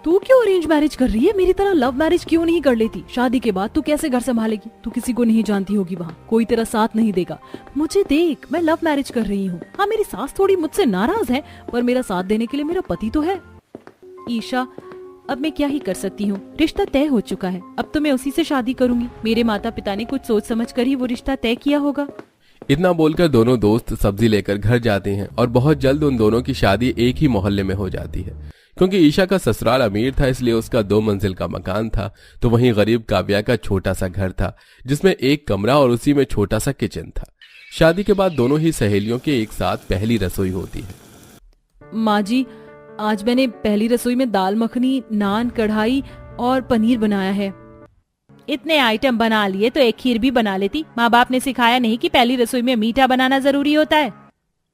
तू क्यों arrange marriage कर रही है? मेरी तरह लव मैरिज क्यों नहीं कर लेती? शादी के बाद तू कैसे घर संभालेगी? तू किसी को नहीं जानती होगी, वहाँ कोई तेरा साथ नहीं देगा। मुझे देख, मैं लव मैरिज कर रही हूँ। हाँ, मेरी सास थोड़ी मुझसे नाराज है, पर मेरा साथ देने के लिए मेरा पति तो है। ईशा, अब मैं क्या ही कर सकती हूँ, रिश्ता तय हो चुका है, अब तो मैं उसी से शादी करूंगी। मेरे माता पिता ने कुछ सोच समझ कर ही वो रिश्ता तय किया होगा। इतना बोलकर दोनों दोस्त सब्जी लेकर घर जाते हैं और बहुत जल्द उन दोनों की शादी एक ही मोहल्ले में हो जाती है। क्योंकि ईशा का ससुराल अमीर था, इसलिए उसका 2 मंजिल का मकान था, तो वहीं गरीब काव्या का छोटा सा घर था जिसमें एक कमरा और उसी में छोटा सा किचन था। शादी के बाद दोनों ही सहेलियों के एक साथ पहली रसोई होती है। माँ जी, आज मैंने पहली रसोई में दाल मखनी, नान, कढ़ाई और पनीर बनाया है। इतने आइटम बना लिए तो एक खीर भी बना लेती। माँ बाप ने सिखाया नहीं कि पहली रसोई में मीठा बनाना जरूरी होता है?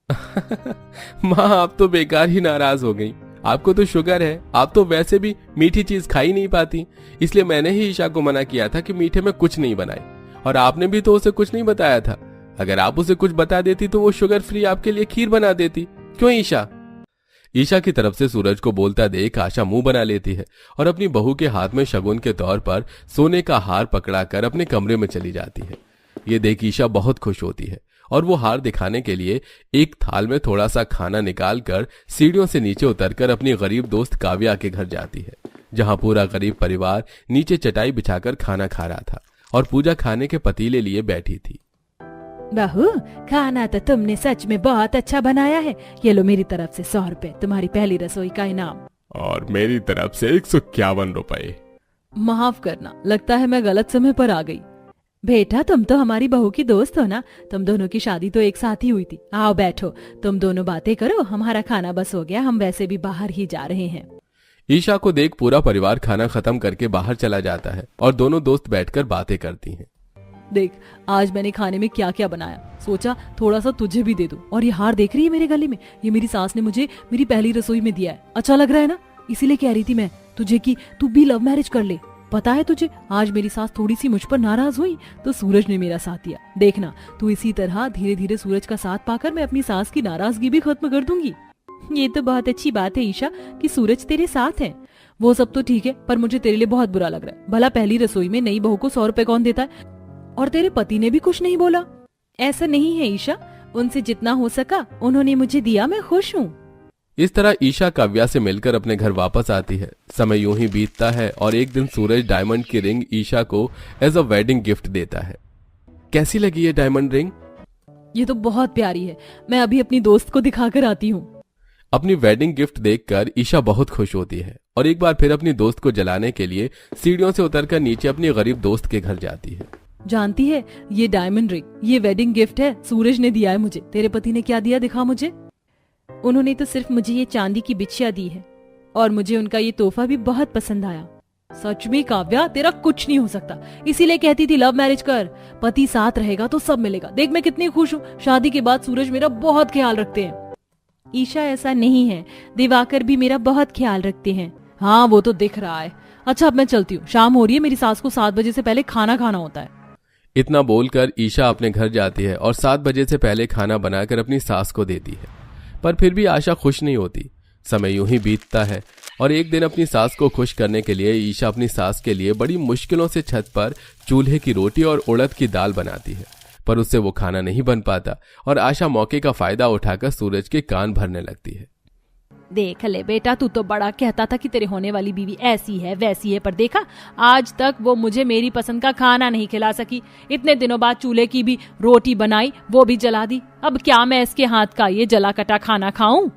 माँ, आप तो बेकार ही नाराज हो गई। आपको तो शुगर है, आप तो वैसे भी मीठी चीज खा ही नहीं पाती, इसलिए मैंने ही ईशा को मना किया था कि मीठे में कुछ नहीं बनाए। और आपने भी तो उसे कुछ नहीं बताया था। अगर आप उसे कुछ बता देती तो वो शुगर फ्री आपके लिए खीर बना देती। क्यों ईशा? ईशा की तरफ से सूरज को बोलता देख आशा मुंह बना लेती है और अपनी बहू के हाथ में शगुन के तौर पर सोने का हार पकड़ाकर अपने कमरे में चली जाती है। ये देख ईशा बहुत खुश होती है और वो हार दिखाने के लिए एक थाल में थोड़ा सा खाना निकालकर सीढ़ियों से नीचे उतरकर अपनी गरीब दोस्त काव्या के घर जाती है, जहां पूरा गरीब परिवार नीचे चटाई बिछाकर खाना खा रहा था और पूजा खाने के पतीले लिए बैठी थी। बहू, खाना तो तुमने सच में बहुत अच्छा बनाया है। ये लो मेरी तरफ से 100 रुपए, तुम्हारी पहली रसोई का इनाम। और मेरी तरफ से 151 रुपए। माफ करना, लगता है मैं गलत समय पर आ गई। बेटा, तुम तो हमारी बहू की दोस्त हो ना, तुम दोनों की शादी तो एक साथ ही हुई थी। आओ बैठो, तुम दोनों बातें करो, हमारा खाना बस हो गया, हम वैसे भी बाहर ही जा रहे हैं। ईशा को देख पूरा परिवार खाना खत्म करके बाहर चला जाता है और दोनों दोस्त बैठकर बातें करती हैं। देख, आज मैंने खाने में क्या क्या बनाया, सोचा थोड़ा सा तुझे भी दे दूं। और ये हार देख रही है मेरे गले में, ये मेरी सास ने मुझे मेरी पहली रसोई में दिया है। अच्छा लग रहा है ना? इसीलिए कह रही थी मैं तुझे कि तू भी लव मैरिज कर ले। पता है तुझे, आज मेरी सास थोड़ी सी मुझ पर नाराज हुई तो सूरज ने मेरा साथ दिया। देखना, तू इसी तरह धीरे धीरे सूरज का साथ पाकर मैं अपनी सास की नाराजगी भी खत्म कर दूंगी। ये तो बहुत अच्छी बात है ईशा कि सूरज तेरे साथ है। वो सब तो ठीक है, पर मुझे तेरे लिए बहुत बुरा लग रहा है। भला पहली रसोई में नई बहू को 100 रुपए कौन देता है? और तेरे पति ने भी कुछ नहीं बोला। ऐसा नहीं है ईशा, उनसे जितना हो सका उन्होंने मुझे दिया, मैं खुश हूँ। इस तरह ईशा काव्या से मिलकर अपने घर वापस आती है। समय यूं ही बीतता है और एक दिन सूरज डायमंड की रिंग ईशा को एज अ वेडिंग गिफ्ट देता है। कैसी लगी ये डायमंड रिंग? ये तो बहुत प्यारी है, मैं अभी अपनी दोस्त को दिखाकर आती हूँ। अपनी वेडिंग गिफ्ट देखकर ईशा बहुत खुश होती है और एक बार फिर अपनी दोस्त को जलाने के लिए सीढ़ियों से उतरकर नीचे अपनी गरीब दोस्त के घर जाती है। जानती है, ये डायमंड रिंग, ये वेडिंग गिफ्ट है, सूरज ने दिया है मुझे। तेरे पति ने क्या दिया, दिखा मुझे। उन्होंने तो सिर्फ मुझे ये चांदी की बिछिया दी है और मुझे उनका ये तोहफा भी बहुत पसंद आया। सच में काव्या, तेरा कुछ नहीं हो सकता, इसीलिए कहती थी लव मैरिज कर। पति साथ रहेगा तो सब मिलेगा। देख मैं कितनी खुश हूँ, शादी के बाद सूरज मेरा बहुत ख्याल रखते हैं। ईशा, ऐसा नहीं है, दिवाकर भी मेरा बहुत ख्याल रखते हैं। हाँ, वो तो दिख रहा है। अच्छा, अब मैं चलती हूँ, शाम हो रही है, मेरी सास को 7 बजे से पहले खाना खाना होता है। इतना बोलकर ईशा अपने घर जाती है और 7 बजे से पहले खाना बनाकर अपनी सास को देती है। पर फिर भी आशा खुश नहीं होती। समय यूं ही बीतता है और एक दिन अपनी सास को खुश करने के लिए ईशा अपनी सास के लिए बड़ी मुश्किलों से छत पर चूल्हे की रोटी और उड़द की दाल बनाती है, पर उससे वो खाना नहीं बन पाता और आशा मौके का फायदा उठाकर सूरज के कान भरने लगती है। देख ले बेटा, तू तो बड़ा कहता था कि तेरे होने वाली बीवी ऐसी है वैसी है, पर देखा, आज तक वो मुझे मेरी पसंद का खाना नहीं खिला सकी। इतने दिनों बाद चूल्हे की भी रोटी बनाई, वो भी जला दी। अब क्या मैं इसके हाथ का ये जला कटा खाना खाऊं?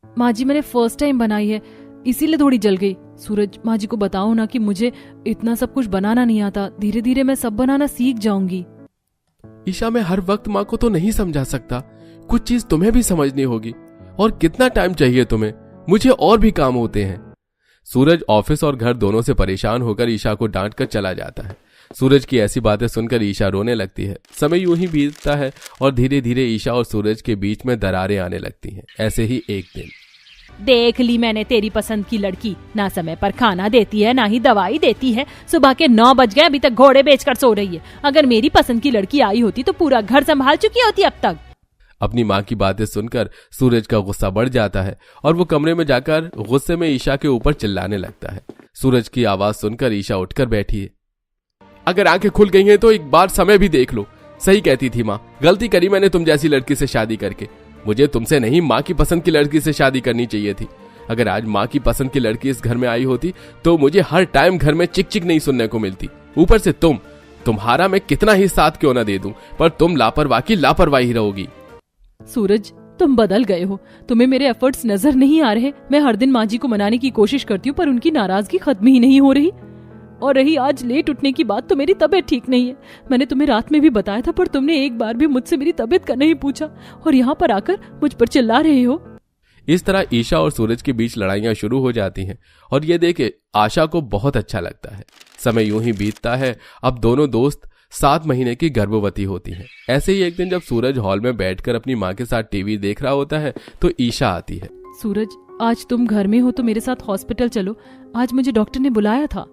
माँ जी, मैंने फर्स्ट टाइम बनाई है, इसीलिए थोड़ी जल गई। सूरज, माँ जी को बताओ ना कि मुझे इतना सब कुछ बनाना नहीं आता, धीरे धीरे मैं सब बनाना सीख जाऊंगी। ईशा, मैं हर वक्त माँ को तो नहीं समझा सकता, कुछ चीज तुम्हें भी समझनी होगी। और कितना टाइम चाहिए तुम्हें? मुझे और भी काम होते हैं। सूरज ऑफिस और घर दोनों से परेशान होकर ईशा को डांट कर चला जाता है। सूरज की ऐसी बातें सुनकर ईशा रोने लगती है। समय यूं ही बीतता है और धीरे धीरे ईशा और सूरज के बीच में दरारें आने लगती हैं। ऐसे ही एक दिन, देख ली मैंने तेरी पसंद की लड़की, ना समय पर खाना देती है ना ही दवाई देती है। सुबह के 9 बज गए, अभी तक घोड़े बेचकर सो रही है। अगर मेरी पसंद की लड़की आई होती तो पूरा घर संभाल चुकी होती अब तक। अपनी माँ की बातें सुनकर सूरज का गुस्सा बढ़ जाता है और वो कमरे में जाकर गुस्से में ईशा के ऊपर चिल्लाने लगता है। सूरज की आवाज सुनकर ईशा उठकर बैठी है। अगर आंखें खुल गई हैं तो एक बार समय भी देख लो। सही कहती थी माँ, गलती करी मैंने तुम जैसी लड़की से शादी करके। मुझे तुमसे नहीं, माँ की पसंद की लड़की से शादी करनी चाहिए थी। अगर आज माँ की पसंद की लड़की इस घर में आई होती तो मुझे हर टाइम घर में चिक चिक नहीं सुनने को मिलती। ऊपर से तुम्हारा मैं कितना ही साथ क्यों ना दे दूं, पर तुम लापरवाही की लापरवाही रहोगी। सूरज, तुम बदल गए हो। तुम्हें मेरे एफर्ट्स नजर नहीं आ रहे? मैं हर दिन माँ जी को मनाने की कोशिश करती हूँ पर उनकी नाराजगी खत्म ही नहीं हो रही। और रही आज लेट उठने की बात, तो मेरी तबीयत ठीक नहीं है। मैंने तुम्हें रात में भी बताया था पर तुमने एक बार भी मुझसे मेरी तबीयत का नहीं पूछा और यहाँ पर आकर मुझ पर चिल्ला रहे हो। इस तरह ईशा और सूरज के बीच लड़ाइयां शुरू हो जाती हैं और ये देखे आशा को बहुत अच्छा लगता है। समय यूं ही बीतता है। अब दोनों दोस्त 7 महीने की गर्भवती होती हैं। ऐसे ही एक दिन जब सूरज हॉल में बैठकर अपनी माँ के साथ टीवी देख रहा होता है तो ईशा आती है। सूरज, आज तुम घर में हो तो मेरे साथ हॉस्पिटल चलो। आज मुझे डॉक्टर ने बुलाया था।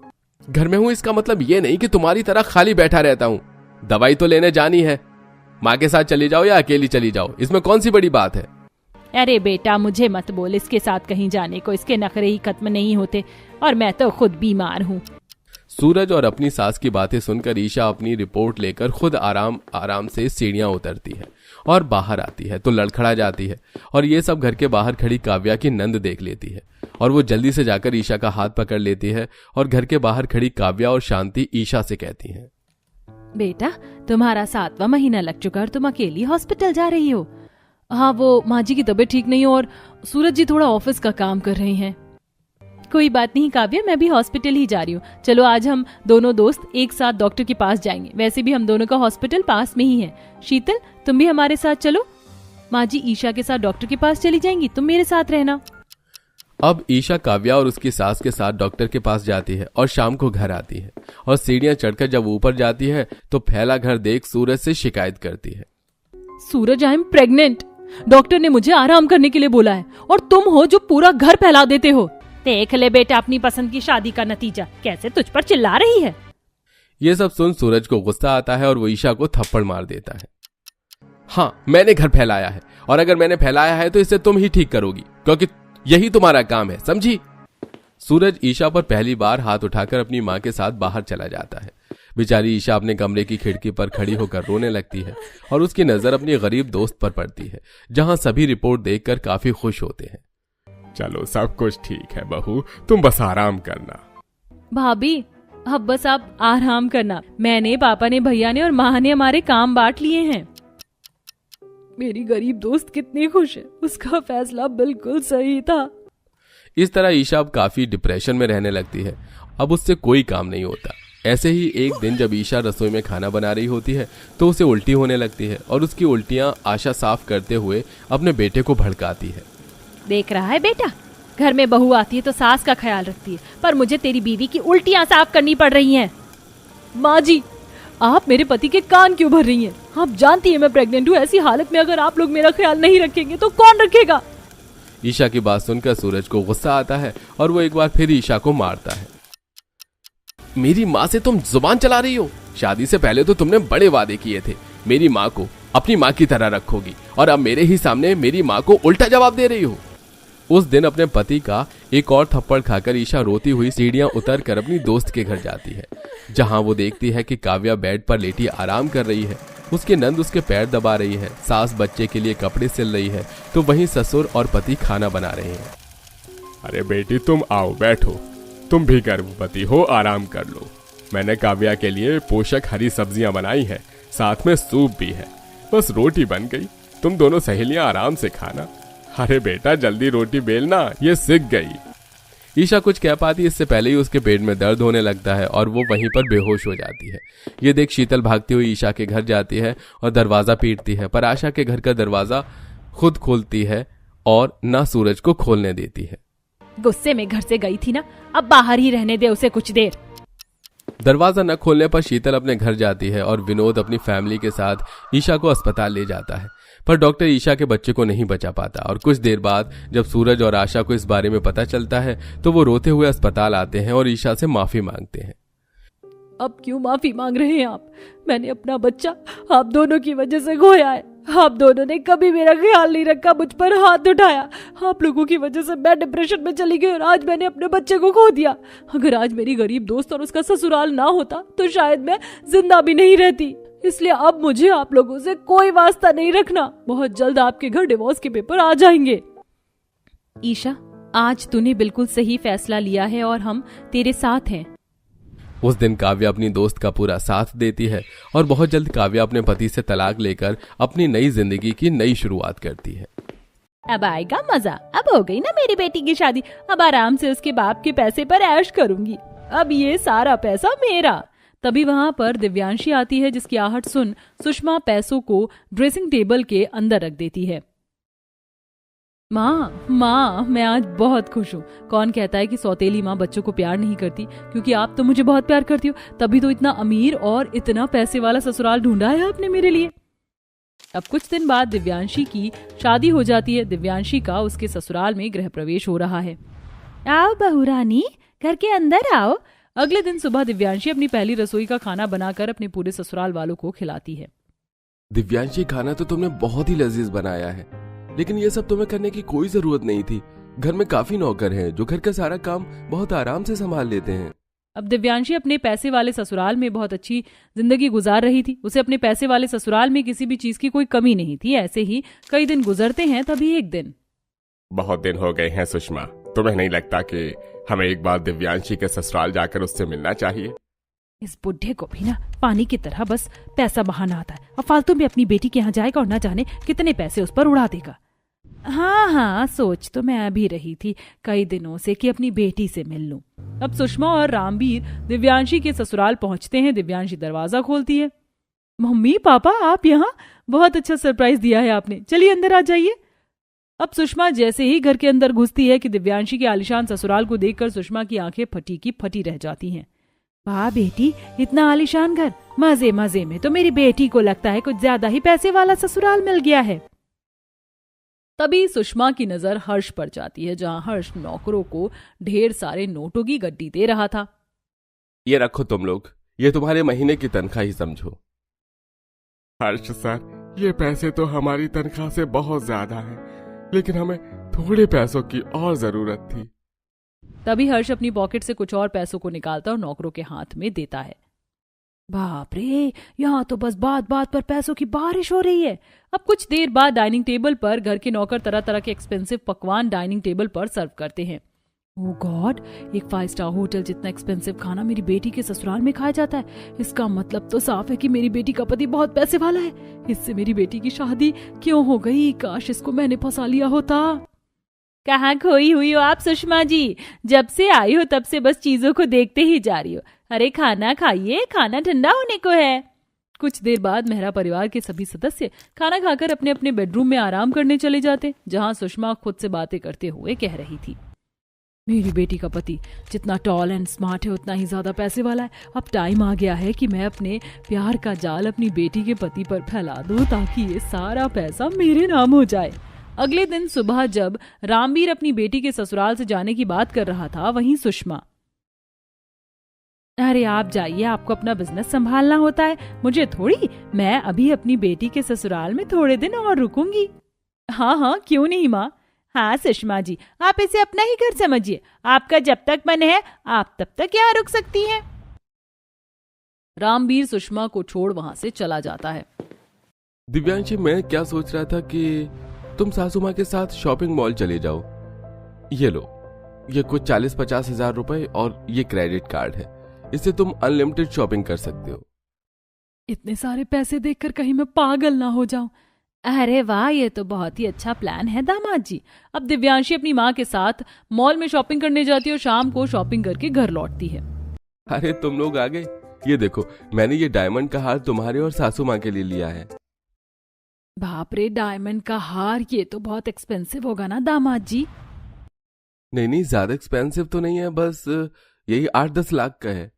घर में हूं इसका मतलब ये नहीं कि तुम्हारी तरह खाली बैठा रहता हूँ। दवाई तो लेने जानी है। माँ के साथ चली जाओ या अकेली चली जाओ, इसमें कौन सी बड़ी बात है। अरे बेटा मुझे मत बोल इसके साथ कहीं जाने को, इसके नखरे ही खत्म नहीं होते और मैं तो खुद बीमार हूँ। सूरज और अपनी सास की बातें सुनकर ईशा अपनी रिपोर्ट लेकर खुद आराम से सीढ़ियां उतरती है और बाहर आती है तो लड़खड़ा जाती है और ये सब घर के बाहर खड़ी काव्या की नंद देख लेती है और वो जल्दी से जाकर ईशा का हाथ पकड़ लेती है और घर के बाहर खड़ी काव्या और शांति ईशा से कहती हैं, बेटा तुम्हारा 7वां महीना लग चुका और तुम अकेली हॉस्पिटल जा रही हो। हाँ, वो माँ जी की तबीयत ठीक नहीं हो और सूरज जी थोड़ा ऑफिस का काम कर रहे हैं। कोई बात नहीं काव्या, मैं भी हॉस्पिटल ही जा रही हूँ। चलो आज हम दोनों दोस्त एक साथ डॉक्टर के पास जाएंगे। वैसे भी हम दोनों का हॉस्पिटल पास में ही है। शीतल, तुम भी हमारे साथ चलो। माँ जी ईशा के साथ डॉक्टर के पास चली जाएंगी, तुम मेरे साथ रहना। अब ईशा काव्या और उसकी सास के साथ डॉक्टर के पास जाती है और शाम को घर आती है और सीढ़ियां चढ़कर जब ऊपर जाती है तो फैला घर देख सूरज से शिकायत करती है। सूरज, आई एम प्रेग्नेंट। डॉक्टर ने मुझे आराम करने के लिए बोला है और तुम हो जो पूरा घर फैला देते हो। देख ले बेटा अपनी पसंद की शादी का नतीजा, कैसे तुझ पर चिल्ला रही है। ये सब सुन सूरज को गुस्सा आता है और वो ईशा को थप्पड़ मार देता है। हाँ, मैंने घर फैलाया है और अगर मैंने फैलाया है तो इसे तुम ही ठीक करोगी क्योंकि यही तुम्हारा काम है, समझी। सूरज ईशा पर पहली बार हाथ उठाकर अपनी माँ के साथ बाहर चला जाता है। बेचारी ईशा अपने कमरे की खिड़की पर खड़ी होकर रोने लगती है और उसकी नजर अपनी गरीब दोस्त पर पड़ती है जहां सभी रिपोर्ट देखकर काफी खुश होते हैं। चलो सब कुछ ठीक है बहू, तुम बस आराम करना। भाभी अब बस आप आराम करना। मैंने, पापा ने, भैया ने और माँ ने हमारे काम बांट लिए हैं। मेरी गरीब दोस्त कितनी खुश है, उसका फैसला बिल्कुल सही था। इस तरह ईशा अब काफी डिप्रेशन में रहने लगती है। अब उससे कोई काम नहीं होता। ऐसे ही एक दिन जब ईशा रसोई में खाना बना रही होती है तो उसे उल्टी होने लगती है और उसकी उल्टियां आशा साफ करते हुए अपने बेटे को भड़काती है। देख रहा है बेटा, घर में बहू आती है तो सास का ख्याल रखती है, पर मुझे तेरी बीवी की उल्टियां साफ करनी पड़ रही हैं। माँ जी, आप मेरे पति के कान क्यों भर रही हैं? आप जानती है मैं प्रेग्नेंट हूँ। ऐसी हालत में अगर आप लोग मेरा ख्याल नहीं रखेंगे तो कौन रखेगा? ईशा की बात सुनकर सूरज को गुस्सा आता है और वो एक बार फिर ईशा को मारता है। मेरी माँ से तुम जुबान चला रही हो? शादी से पहले तो तुमने बड़े वादे किए थे मेरी माँ को अपनी माँ की तरह रखोगी और अब मेरे ही सामने मेरी माँ को उल्टा जवाब दे रही हो। उस दिन अपने पति का एक और थप्पड़ खाकर ईशा रोती हुई सीढ़ियां उतर कर अपनी दोस्त के घर जाती है जहां वो देखती है कि काव्या बेड पर लेटी आराम कर रही है। उसकी नंद उसके पैर दबा रही है, सास बच्चे के लिए कपड़े सिल रही है तो वहीं ससुर और पति खाना बना रहे हैं। अरे बेटी तुम आओ बैठो, तुम भी गर्भवती हो, आराम कर लो। मैंने काव्या के लिए पोषक हरी सब्जियां बनाई है, साथ में सूप भी है। बस रोटी बन गई, तुम दोनों सहेलियां आराम से खाना। अरे बेटा जल्दी रोटी बेलना, ये सिक गई। ईशा कुछ कह पाती इससे पहले ही उसके पेट में दर्द होने लगता है और वो वहीं पर बेहोश हो जाती है। ये देख शीतल भागती हुई ईशा के घर जाती है और दरवाजा पीटती है, पर आशा के घर का दरवाजा खुद खोलती है और ना सूरज को खोलने देती है। गुस्से में घर से गई थी ना, अब बाहर ही रहने दे उसे कुछ देर। दरवाजा न खोलने पर शीतल अपने घर जाती है और विनोद अपनी फैमिली के साथ ईशा को अस्पताल ले जाता है, पर डॉक्टर ईशा के बच्चे को नहीं बचा पाता और कुछ देर बाद जब सूरज और आशा को इस बारे में पता चलता है तो वो रोते हुए अस्पताल आते हैं और ईशा से माफी मांगते हैं। अब क्यों माफी मांग रहे हैं आप? मैंने अपना बच्चा आप दोनों की वजह से खोया है। आप दोनों ने कभी मेरा ख्याल नहीं रखा, मुझ पर हाथ उठाया। आप लोगों की वजह से मैं डिप्रेशन में चली गई और आज मैंने अपने बच्चे को खो दिया। अगर आज मेरी गरीब दोस्त और उसका ससुराल ना होता तो शायद मैं जिंदा भी नहीं रहती। इसलिए अब मुझे आप लोगों से कोई वास्ता नहीं रखना। बहुत जल्द आपके घर डिवोर्स के पेपर आ जाएंगे। ईशा, आज तूने बिल्कुल सही फैसला लिया है और हम तेरे साथ हैं। उस दिन काव्या अपनी दोस्त का पूरा साथ देती है और बहुत जल्द काव्या अपने पति से तलाक लेकर अपनी नई जिंदगी की नई शुरुआत करती है। अब आएगा मजा। अब हो गई ना मेरी बेटी की शादी, अब आराम से उसके बाप के पैसे पर ऐश करूंगी। अब ये सारा पैसा मेरा। तभी वहां पर दिव्यांशी आती है, जिसकी आहट सुन सुषमा पैसों को ड्रेसिंग टेबल के अंदर रख देती है। माँ, मैं आज बहुत खुश हूँ। कौन कहता है कि सौतेली माँ बच्चों को प्यार नहीं करती, क्योंकि आप तो मुझे बहुत प्यार करती हो, तभी तो इतना अमीर और इतना पैसे वाला ससुराल ढूंढा है आपने मेरे लिए। अब कुछ दिन बाद दिव्यांशी की शादी हो जाती है। दिव्यांशी का उसके ससुराल में गृह प्रवेश हो रहा है। आओ बहू रानी, घर के अंदर आओ। अगले दिन सुबह दिव्यांशी अपनी पहली रसोई का खाना बनाकर अपने पूरे ससुराल वालों को खिलाती है। दिव्यांशी, खाना तो तुमने बहुत ही लजीज बनाया है, लेकिन ये सब तुम्हें करने की कोई जरूरत नहीं थी। घर में काफी नौकर हैं जो घर का सारा काम बहुत आराम से संभाल लेते हैं। अब दिव्यांशी अपने पैसे वाले ससुराल में बहुत अच्छी जिंदगी गुजार रही थी। उसे अपने पैसे वाले ससुराल में किसी भी चीज की कोई कमी नहीं थी। ऐसे ही कई दिन गुजरते हैं, तभी एक दिन। बहुत दिन हो गए हैं सुषमा, तुम्हें नहीं लगता कि हमें एक बार दिव्यांशी के ससुराल जाकर उससे मिलना चाहिए? इस बुढ़े को भी ना पानी की तरह बस पैसा बहाना आता है। अब फालतू में अपनी बेटी के यहाँ जाएगा और ना जाने कितने पैसे उस पर उड़ा देगा। हाँ, सोच तो मैं अभी रही थी कई दिनों से कि अपनी बेटी से मिल लूं। अब सुषमा और रामवीर दिव्यांशी के ससुराल पहुंचते हैं। दिव्यांशी दरवाजा खोलती है। मम्मी पापा, आप यहाँ? बहुत अच्छा सरप्राइज दिया है आपने, चलिए अंदर आ जाइए। अब सुषमा जैसे ही घर के अंदर घुसती है कि दिव्यांशी के आलिशान ससुराल को देखकर सुषमा की आंखें फटी की फटी रह जाती हैं। वाह बेटी, इतना आलिशान घर, मजे मजे में तो मेरी बेटी को लगता है कुछ ज्यादा ही पैसे वाला ससुराल मिल गया है। तभी सुषमा की नजर हर्ष पर जाती है, जहां हर्ष नौकरों को ढेर सारे नोटों की गड्डी दे रहा था। ये रखो तुम लोग, ये तुम्हारे महीने की तनख्वाह ही समझो। हर्ष सर, ये पैसे तो हमारी तनख्वाह से बहुत ज्यादा है, लेकिन हमें थोड़े पैसों की और जरूरत थी। तभी हर्ष अपनी पॉकेट से कुछ और पैसों को निकालता और नौकरों के हाथ में देता है। बाप रे, यहाँ तो बस बात बात पर पैसों की बारिश हो रही है। अब कुछ देर बाद डाइनिंग टेबल पर घर के नौकर तरह तरह के एक्सपेंसिव पकवान डाइनिंग टेबल पर सर्व करते हैं। ओह गॉड, एक 5 स्टार होटल जितना एक्सपेंसिव खाना मेरी बेटी के ससुराल में खाया जाता है। इसका मतलब तो साफ है कि मेरी बेटी का पति बहुत पैसे वाला है। इससे मेरी बेटी की शादी क्यों हो गई? काश इसको मैंने फंसा लिया होता। कहाँ खोई हुई हो आप सुषमा जी? जब से आई हो तब से बस चीजों को देखते ही जा रही हो। अरे खाना खाइए, खाना ठंडा होने को है। कुछ देर बाद मेहरा परिवार के सभी सदस्य खाना खाकर अपने अपने बेडरूम में आराम करने चले जाते, जहां सुषमा खुद से बातें करते हुए कह रही थी, मेरी बेटी का पति जितना टॉल एंड स्मार्ट है उतना ही ज्यादा पैसे वाला है। अब टाइम आ गया है कि मैं अपने प्यार का जाल अपनी बेटी के पति पर फैला दूं, ताकि ये सारा पैसा मेरे नाम हो जाए। अगले दिन सुबह जब रामवीर अपनी बेटी के ससुराल से जाने की बात कर रहा था, वहीं सुषमा, अरे आप जाइए, आपको अपना बिजनेस संभालना होता है, मुझे थोड़ी। मैं अभी अपनी बेटी के ससुराल में थोड़े दिन और रुकूंगी। हाँ, क्यों नहीं माँ। हाँ सुषमा जी, आप इसे अपना ही घर समझिए। आपका जब तक मन है आप तब तक यहाँ रुक सकती हैं। रामवीर सुषमा को छोड़ वहां से चला जाता है। दिव्यांशी, मैं क्या सोच रहा था कि तुम सासू माँ के साथ शॉपिंग मॉल चले जाओ। ये लो, ये कुछ 40-50 हजार रुपए और ये क्रेडिट कार्ड है, इससे तुम अनलिमिटेड शॉपिंग कर सकते हो। इतने सारे पैसे देखकर कहीं मैं पागल ना हो जाऊं। अरे वाह, ये तो बहुत ही अच्छा प्लान है दामाद जी। अब दिव्यांशी अपनी माँ के साथ मॉल में शॉपिंग करने जाती है और शाम को शॉपिंग करके घर लौटती है। अरे तुम लोग आ गए। ये देखो, मैंने ये डायमंड का हार तुम्हारे और सासू माँ के लिए लिया है। बाप रे, डायमंड का हार, ये तो बहुत एक्सपेंसिव होगा ना दामाद जी? नहीं, ज्यादा एक्सपेंसिव तो नहीं है, बस यही 8-10 लाख का है।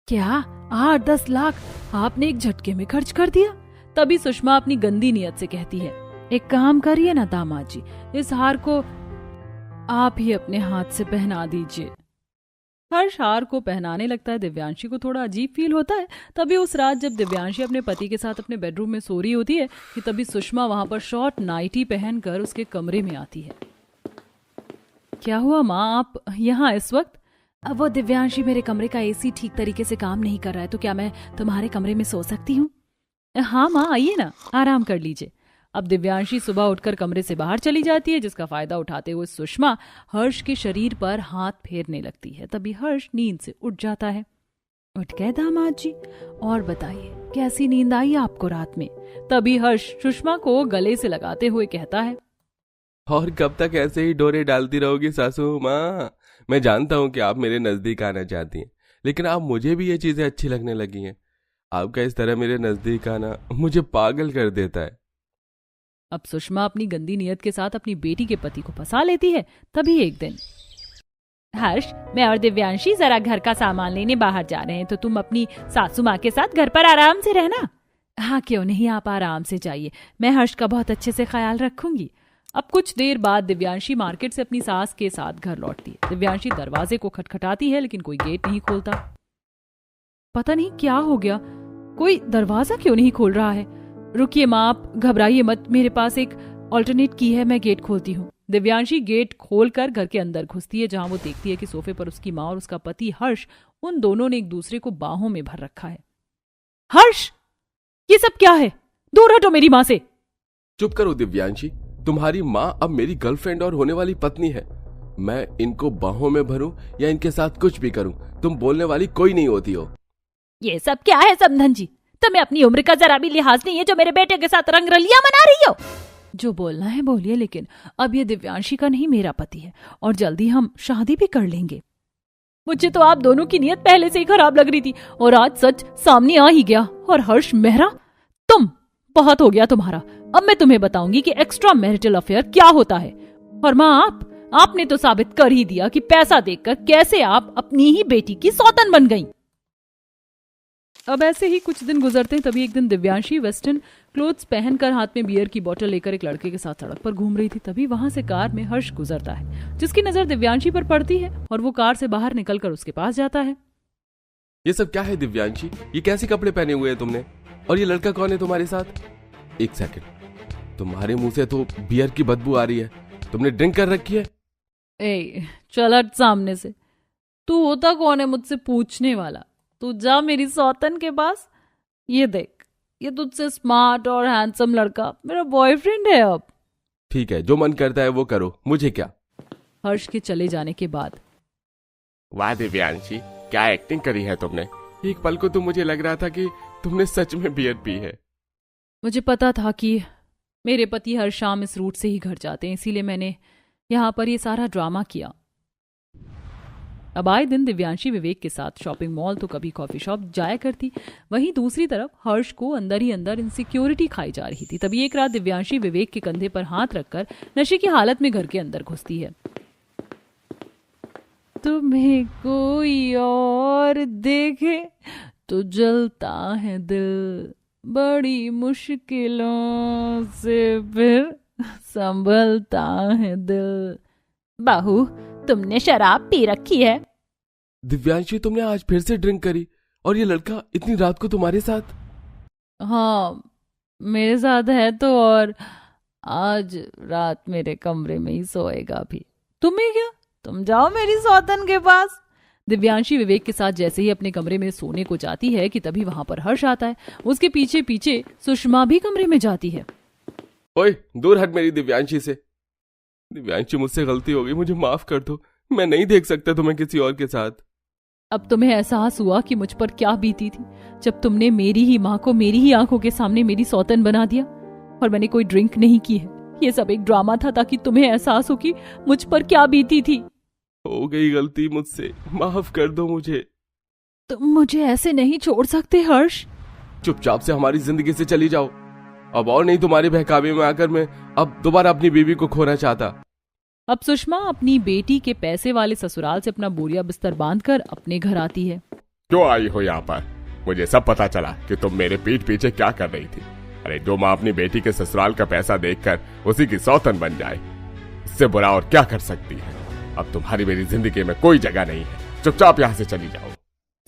क्या 8-10 लाख आपने एक झटके में खर्च कर दिया? तभी सुषमा अपनी गंदी नियत से कहती है, एक काम करिए ना दामाद जी, इस हार को आप ही अपने हाथ से पहना दीजिए। हर्ष हार को पहनाने लगता है। दिव्यांशी को थोड़ा अजीब फील होता है। तभी उस रात जब दिव्यांशी अपने पति के साथ अपने बेडरूम में सो रही होती है कि तभी सुषमा वहां पर शॉर्ट नाइटी पहनकर उसके कमरे में आती है। क्या हुआ माँ, आप यहाँ इस वक्त? अब वो दिव्यांशी, मेरे कमरे का एसी ठीक तरीके से काम नहीं कर रहा है, तो क्या मैं तुम्हारे कमरे में सो सकती हूँ? हाँ माँ, आइए ना, आराम कर लीजिए। अब दिव्यांशी सुबह उठकर कमरे से बाहर चली जाती है, जिसका फायदा उठाते हुए सुषमा हर्ष के शरीर पर हाथ फेरने लगती है। तभी हर्ष नींद से उठ जाता है। उठ गए दामाद जी, और बताइए कैसी नींद आई आपको रात में? तभी हर्ष सुषमा को गले से लगाते हुए कहता है, और कब तक ऐसे ही डोरे डालती रहोगी सासू माँ? मैं जानता हूँ कि आप मेरे नजदीक आना चाहती हैं, लेकिन अब मुझे भी ये चीजें अच्छी लगने लगी हैं। आपका इस तरह मेरे नजदीक आना मुझे पागल कर देता है। अब सुषमा अपनी गंदी नीयत के साथ अपनी बेटी के पति को फंसा लेती है। तभी एक दिन, हर्ष, मैं और दिव्यांशी जरा घर का सामान लेने बाहर जा रहे हैं, तो तुम अपनी सासू माँ के साथ घर पर आराम से रहना। हाँ क्यों नहीं, आप आराम से जाइए, मैं हर्ष का बहुत अच्छे से ख्याल रखूंगी। अब कुछ देर बाद दिव्यांशी मार्केट से अपनी सास के साथ घर लौटती है। दिव्यांशी दरवाजे को खटखटाती है, लेकिन कोई गेट नहीं खोलता। पता नहीं क्या हो गया, कोई दरवाजा क्यों नहीं खोल रहा है? रुकिए माँ, आप घबराइए मत, मेरे पास एक ऑल्टरनेट की है, मैं गेट खोलती हूँ। दिव्यांशी गेट खोलकर घर के अंदर घुसती है, जहां वो देखती है कि सोफे पर उसकी माँ और उसका पति हर्ष, उन दोनों ने एक दूसरे को बाहों में भर रखा है। हर्ष, ये सब क्या है? दूर हटो मेरी माँ से। चुप करो दिव्यांशी, तुम्हारी माँ अब मेरी गर्लफ्रेंड और होने वाली पत्नी है। मैं इनको बाहों में भरूं या इनके साथ कुछ भी करूं, तुम बोलने वाली कोई नहीं होती हो। ये सब क्या है समधन जी? तुम्हें अपनी उम्र का जरा भी लिहाज नहीं है जो मेरे बेटे के साथ रंगरलियां मना रही हो? जो बोलना है बोलिए, लेकिन अब ये दिव्यांशी का नहीं मेरा पति है, और जल्दी हम शादी भी कर लेंगे। मुझे तो आप दोनों की नीयत पहले से ही खराब लग रही थी, और आज सच सामने आ ही गया। और हर्ष मेहरा, तुम, बहुत हो गया तुम्हारा। अब मैं तुम्हें बताऊंगी कि एक्स्ट्रा मैरिटल अफेयर क्या होता है। और माँ, आपने तो साबित कर ही दिया कि पैसा देखकर कैसे आप अपनी ही बेटी की सौतन बन गई। अब ऐसे ही कुछ दिन गुजरते हैं। तभी एक दिन दिव्यांशी वेस्टर्न क्लोथ्स पहनकर हाथ में बियर की बोतल लेकर एक लड़के के साथ सड़क पर घूम रही थी। तभी वहां से कार में हर्ष गुजरता है, जिसकी नजर दिव्यांशी पर पड़ती है, और वो कार से बाहर निकलकर उसके पास जाता है। ये सब क्या है दिव्यांशी? ये कैसे कपड़े पहने हुए हैं तुमने? और ये लड़का कौन है तुम्हारे साथ? एक सेकंड, तुम्हारे मुंह से तो बियर की बदबू आ रही है, तुमने ड्रिंक कर रखी है? ए, चल हट सामने से। तू होता कौन है मुझसे पूछने वाला? तू जा मेरी सौतन के पास। ये देख, ये तुझसे स्मार्ट और हैंडसम लड़का मेरा बॉयफ्रेंड है। अब ठीक है, जो मन करता है वो करो, मुझे क्या। हर्ष के चले जाने के बाद, वाह दिव्यांशी, क्या एक्टिंग करी है तुमने। एक पल को तो मुझे लग रहा था कि तुमने सच में बियर पी है। मुझे पता था कि मेरे पति हर शाम इस रूट से ही घर जाते हैं, इसीलिए मैंने यहाँ पर ये सारा ड्रामा किया। अब आए दिन दिव्यांशी विवेक के साथ शॉपिंग मॉल तो कभी कॉफी शॉप जाया करती, वहीं दूसरी तरफ हर्ष को अंदर ही अंदर इनसिक्योरिटी खाई जा रही थी। तभी एक रात दिव्यांशी विवेक के कंधे पर हाथ रखकर नशे की हालत में घर के अंदर घुसती है। तुम्हें कोई और देखे तो जलता है दिल, बड़ी मुश्किलों से फिर संभलता है दिल। बाहू, तुमने शराब पी रखी है? दिव्यांशी, तुमने आज फिर से ड्रिंक करी, और ये लड़का इतनी रात को तुम्हारे साथ? हाँ, मेरे साथ है तो, और आज रात मेरे कमरे में ही सोएगा भी। तुम्हें क्या, तुम जाओ मेरी सौतन के पास। दिव्यांशी विवेक के साथ जैसे ही अपने कमरे में सोने को जाती है कि तभी वहां पर हर्ष आता है। उसके पीछे पीछे सुषमा भी कमरे में जाती है। ओए, दूर हट मेरी दिव्यांशी से। दिव्यांशी, मुझसे गलती हो गई, मुझे माफ कर दो। मैं नहीं देख सकता तुम्हें किसी और के साथ। अब तुम्हें एहसास हुआ कि मुझ पर क्या बीती थी जब तुमने मेरी ही माँ को मेरी ही आंखों के सामने मेरी सौतन बना दिया। और मैंने कोई ड्रिंक नहीं की है, ये सब एक ड्रामा था ताकि तुम्हें एहसास हो कि मुझ पर क्या बीती थी। हो गई गलती मुझसे, माफ कर दो मुझे। तुम मुझे ऐसे नहीं छोड़ सकते हर्ष। चुपचाप से हमारी जिंदगी से चली जाओ। अब और नहीं तुम्हारे बहकावे में आकर मैं अब दोबारा अपनी बीवी को खोना चाहता। अब सुषमा अपनी बेटी के पैसे वाले ससुराल से अपना बोरिया बिस्तर बांधकर अपने घर आती है। क्यों आई हो यहाँ पर? मुझे सब पता चला कि तुम मेरे पीठ पीछे क्या कर रही थी। अरे, जो माँ अपनी बेटी के ससुराल का पैसा देखकर उसी की सौतन बन जाए, इससे बुरा और क्या कर सकती है। अब तुम्हारी मेरी जिंदगी में कोई जगह नहीं है। चुपचाप यहाँ से चली जाओ।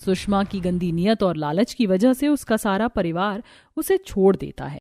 सुषमा की गंदी नीयत और लालच की वजह से उसका सारा परिवार उसे छोड़ देता है।